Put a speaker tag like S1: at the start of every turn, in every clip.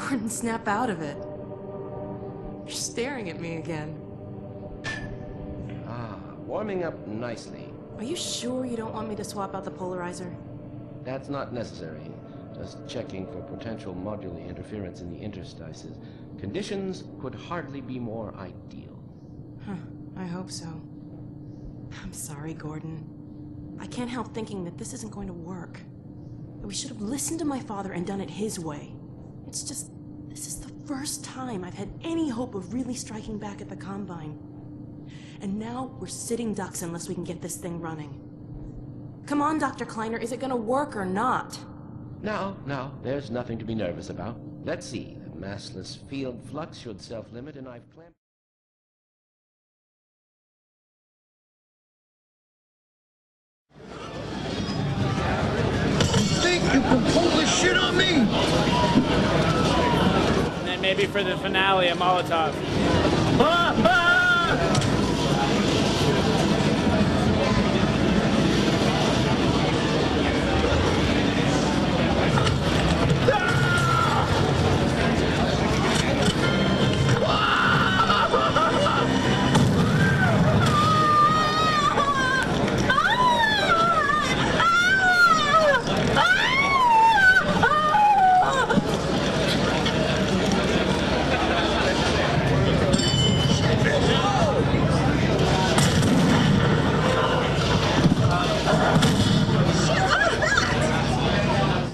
S1: Gordon, snap out of it. You're staring at me again.
S2: Ah, warming up nicely.
S1: Are you sure you don't want me to swap out the polarizer?
S2: That's not necessary. Just checking for potential modular interference in the interstices. Conditions could hardly be more ideal.
S1: Huh, I hope so. I'm sorry, Gordon. I can't help thinking that this isn't going to work. That we should have listened to my father and done it his way. It's just, this is the first time I've had any hope of really striking back at the Combine. And now we're sitting ducks unless we can get this thing running. Come on, Dr. Kleiner, is it gonna work or not?
S2: No, there's nothing to be nervous about. Let's see. The massless field flux should self-limit, and I've clamped...
S3: Think you can pull this shit on me?
S4: And then maybe for the finale, a Molotov.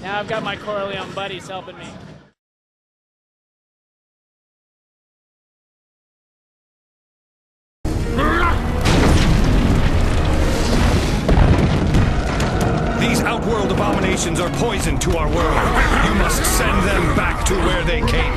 S4: Now I've got my Corleone buddies helping me.
S5: These outworld abominations are poison to our world. You must send them back to where they came